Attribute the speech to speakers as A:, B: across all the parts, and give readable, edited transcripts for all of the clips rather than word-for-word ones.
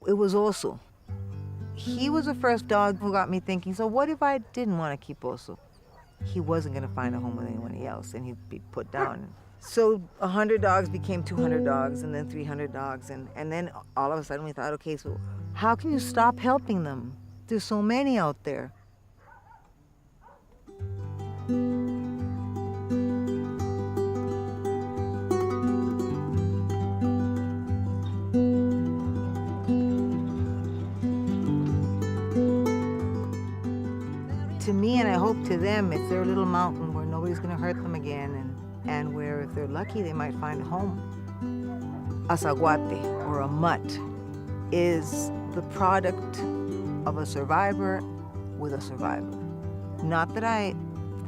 A: It was Oso. He was the first dog who got me thinking, so what if I didn't want to keep Oso? He wasn't going to find a home with anyone else, and he'd be put down. So 100 dogs became 200 dogs, and then 300 dogs, and then all of a sudden we thought, okay, so how can you stop helping them? There's so many out there. To me, and I hope to them, it's their little mountain where nobody's going to hurt them again, and where, if they're lucky, they might find a home. A zaguate, or a mutt, is the product of a survivor with a survivor. Not that I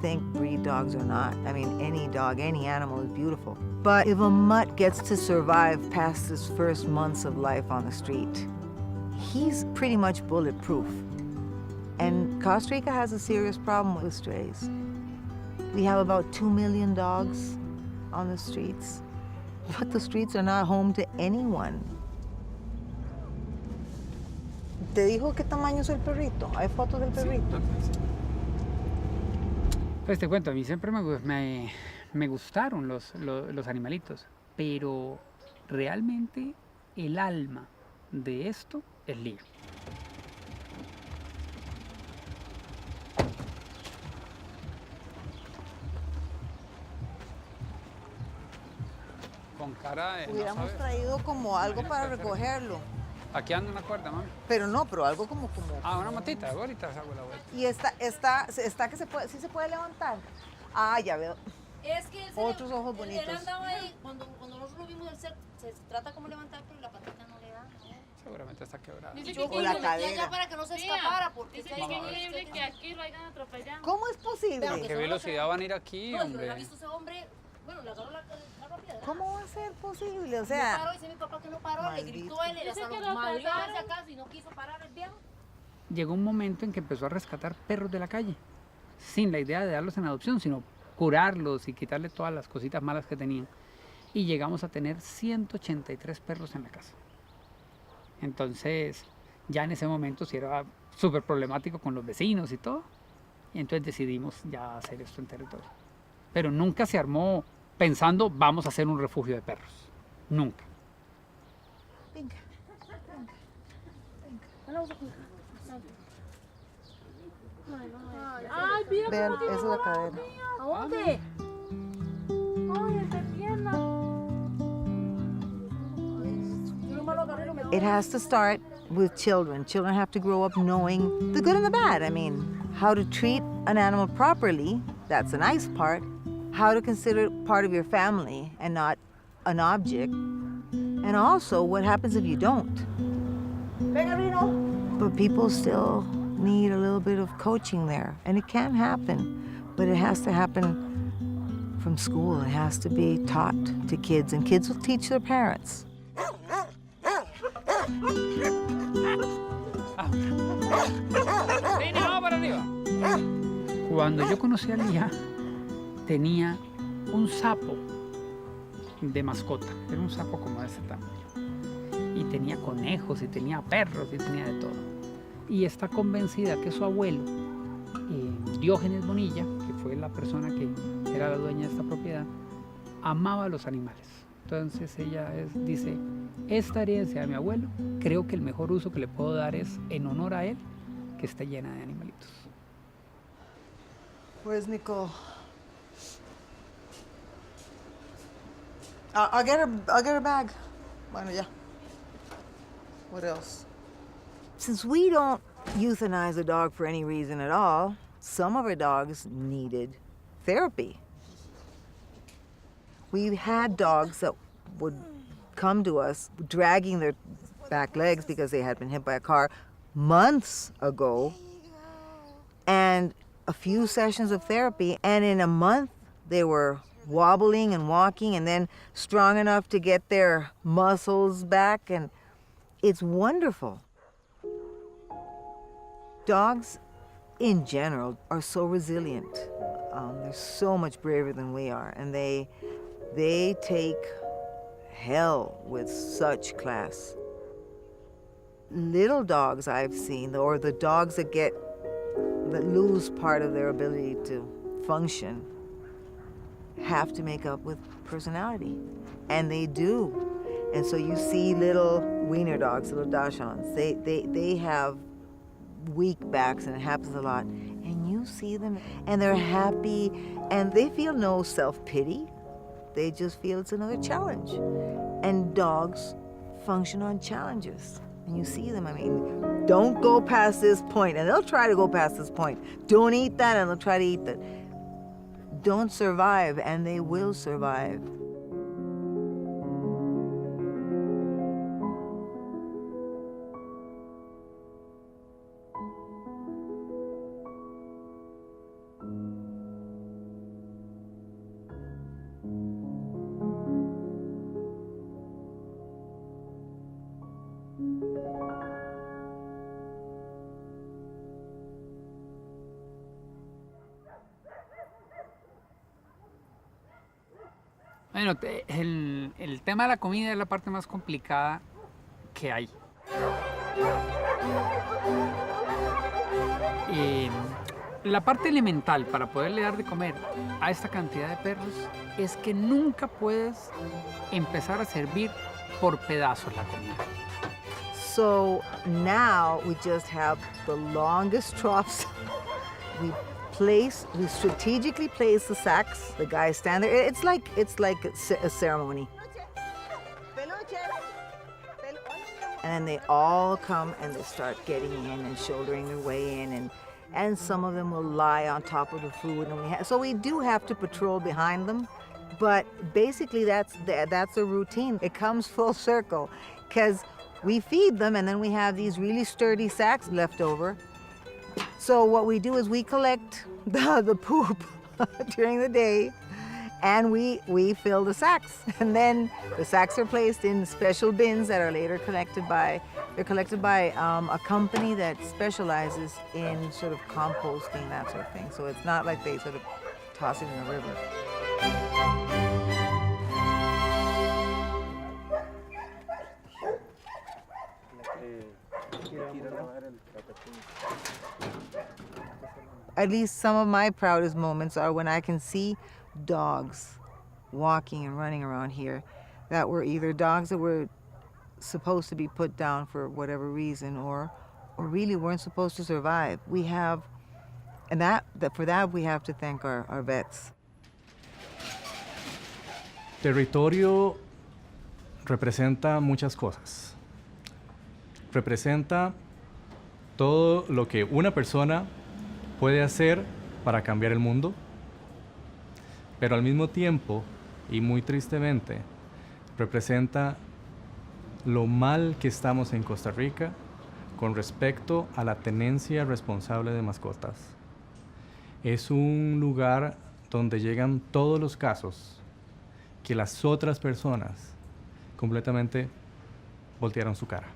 A: think breed dogs are not. I mean, any dog, any animal is beautiful. But if a mutt gets to survive past his first months of life on the street, he's pretty much bulletproof. And Costa Rica has a serious problem with strays. We have about 2 million dogs on the streets, but the streets are not home to anyone. ¿Te dijo qué tamaño es el perrito? ¿Hay fotos del perrito?
B: Pues te cuento, a mí siempre me gustaron los animalitos, pero realmente el alma de esto es Lya. Con cara de,
A: Hubiéramos traído como algo para recogerlo.
B: Aquí anda una cuerda, mami.
A: Pero no, pero algo como...
B: Ah, una matita, ahorita hago la vuelta.
A: Y está que sí se puede levantar. Ah, ya veo.
C: Es que
A: otros ojos bonitos.
C: Él andaba ahí, cuando nosotros lo vimos, se trata como levantar, pero la patita no le da. ¿No?
B: Seguramente está quebrada.
A: O la cadera.
C: Ya para que no se escapara, porque
D: dice que es increíble que aquí lo hayan atropellado.
A: ¿Cómo es posible?
B: ¿Con qué velocidad van a ir aquí,
C: no,
B: hombre?
C: No, ha visto ese hombre, bueno, le agarró la piedra.
A: ¿Cómo va a ser posible? O sea...
C: No paró, dice mi papá que no paró,
A: maldito.
C: Le gritó él, hasta los madrió hacia acá y no quiso parar el viejo.
B: Llegó un momento en que empezó a rescatar perros de la calle, sin la idea de darlos en adopción, sino curarlos y quitarle todas las cositas malas que tenían. Y llegamos a tener 183 perros en la casa. Entonces, ya en ese momento sí era súper problemático con los vecinos y todo. Y entonces decidimos ya hacer esto en territorio. Pero nunca se armó pensando, vamos a hacer un refugio de perros. Nunca.
A: Venga,
D: Ay, mira.
A: vean, esa es la cadera.
C: ¿A dónde?
D: Ay, esta pierna.
A: It has to start with children. Children have to grow up knowing the good and the bad. I mean, how to treat an animal properly, that's the nice part. How to consider it part of your family and not an object. And also, what happens if you don't? But people still need a little bit of coaching there. And it can happen, but it has to happen from school. It has to be taught to kids, and kids will teach their parents.
B: Cuando yo conocí a Lya, tenía un sapo de mascota. Era un sapo como de ese tamaño. Y tenía conejos, y tenía perros, y tenía de todo. Y está convencida que su abuelo, Diógenes Bonilla, que fue la persona que era la dueña de esta propiedad, amaba a los animales. Entonces ella dice, esta herencia de mi abuelo, creo que el mejor uso que le puedo dar es en honor a él, que esté llena de animalitos.
A: Where's Nicole? I'll get her bag. Bueno, ya. What else? Since we don't euthanize a dog for any reason at all, some of our dogs needed therapy. We had dogs that would come to us dragging their back legs because they had been hit by a car months ago, and a few sessions of therapy, and in a month they were wobbling and walking and then strong enough to get their muscles back, and it's wonderful. Dogs in general are so resilient. They're so much braver than we are, and they take hell with such class. little dogs I've seen, or the dogs that lose part of their ability to function, have to make up with personality. And they do. And so you see little wiener dogs, little dachshunds, they have weak backs, and it happens a lot. And you see them, and they're happy, and they feel no self-pity. They just feel it's another challenge. And dogs function on challenges. And you see them, I mean, don't go past this point, and they'll try to go past this point. Don't eat that, and they'll try to eat that. Don't survive, and they will survive.
B: Bueno, el tema de la comida es la parte más complicada que hay. La parte elemental para poderle dar de comer a esta cantidad de perros es que nunca puedes empezar a servir por pedazos la comida.
A: So now we just have the longest troughs. We strategically place the sacks. The guys stand there. It's like a ceremony. And then they all come and they start getting in and shouldering their way in, and some of them will lie on top of the food. And so we do have to patrol behind them, but basically that's a routine. It comes full circle, because we feed them and then we have these really sturdy sacks left over. So what we do is we collect the poop during the day, and we fill the sacks. And then the sacks are placed in special bins that are later collected by a company that specializes in sort of composting, that sort of thing. So it's not like they sort of toss it in a river. At least some of my proudest moments are when I can see dogs walking and running around here that were either dogs that were supposed to be put down for whatever reason, or really weren't supposed to survive. We have, and for that we have to thank our vets.
E: Territorio representa muchas cosas. Representa todo lo que una persona puede hacer para cambiar el mundo, pero al mismo tiempo, y muy tristemente, representa lo mal que estamos en Costa Rica con respecto a la tenencia responsable de mascotas. Es un lugar donde llegan todos los casos que las otras personas completamente voltearon su cara.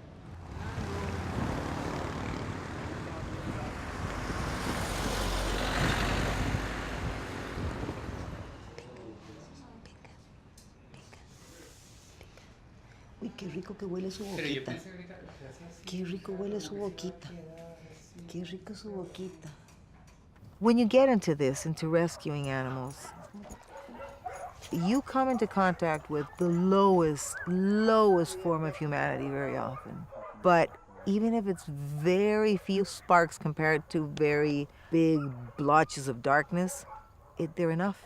A: Uy, qué rico que huele su boquita. Qué rico huele su boquita. Qué rico su boquita. When you get into rescuing animals, you come into contact with the lowest form of humanity very often. But even if it's very few sparks compared to very big blotches of darkness, they're enough.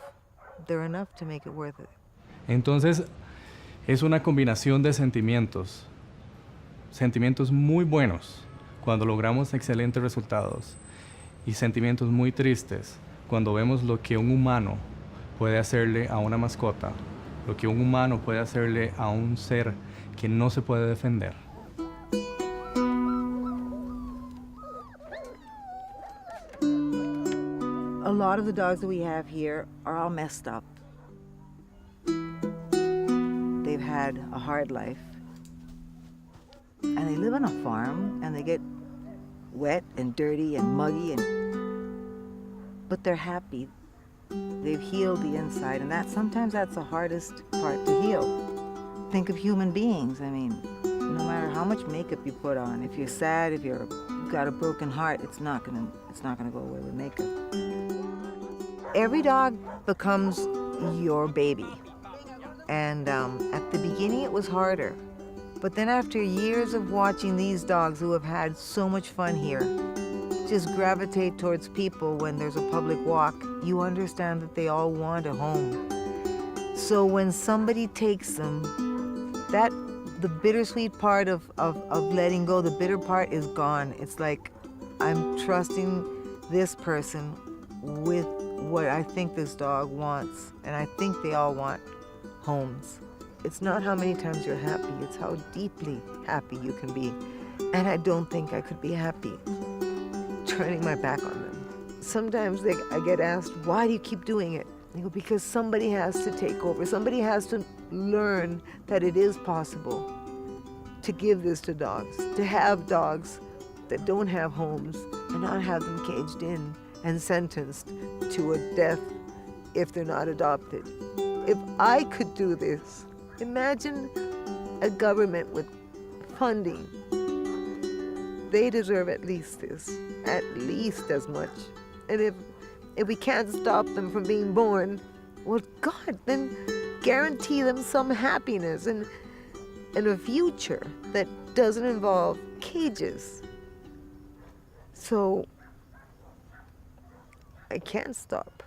A: They're enough to make it worth it.
E: Entonces, es una combinación de sentimientos muy buenos cuando logramos excelentes resultados, y sentimientos muy tristes cuando vemos lo que un humano puede hacerle a una mascota, lo que un humano puede hacerle a un ser que no se puede defender.
A: A lot of the dogs that we have here are all messed up. They've had a hard life, and they live on a farm, and they get wet and dirty and muggy, but they're happy. They've healed the inside, and sometimes that's the hardest part to heal. Think of human beings. I mean, no matter how much makeup you put on, if you're sad, if you've got a broken heart, it's not gonna go away with makeup. Every dog becomes your baby. And at the beginning it was harder. But then after years of watching these dogs who have had so much fun here just gravitate towards people when there's a public walk, you understand that they all want a home. So when somebody takes them, the bittersweet part of letting go, the bitter part is gone. It's like I'm trusting this person with what I think this dog wants, and I think they all want homes. It's not how many times you're happy, it's how deeply happy you can be. And I don't think I could be happy turning my back on them. Sometimes I get asked, why do you keep doing it? I go, because somebody has to take over. Somebody has to learn that it is possible to give this to dogs, to have dogs that don't have homes and not have them caged in and sentenced to a death if they're not adopted. If I could do this, imagine a government with funding. They deserve at least this, at least as much. And if we can't stop them from being born, well, God, then guarantee them some happiness and a future that doesn't involve cages. So I can't stop.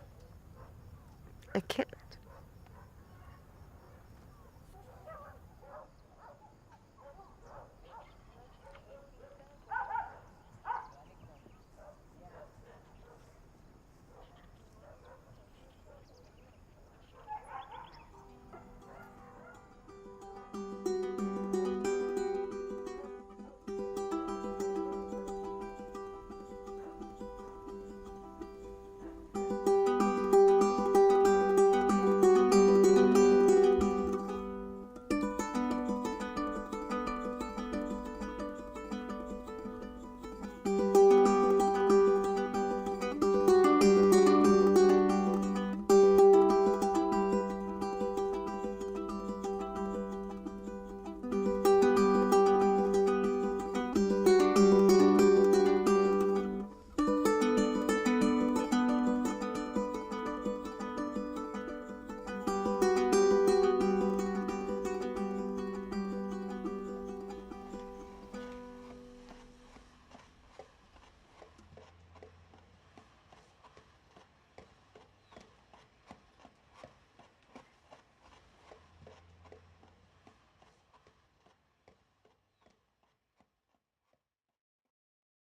A: I can't.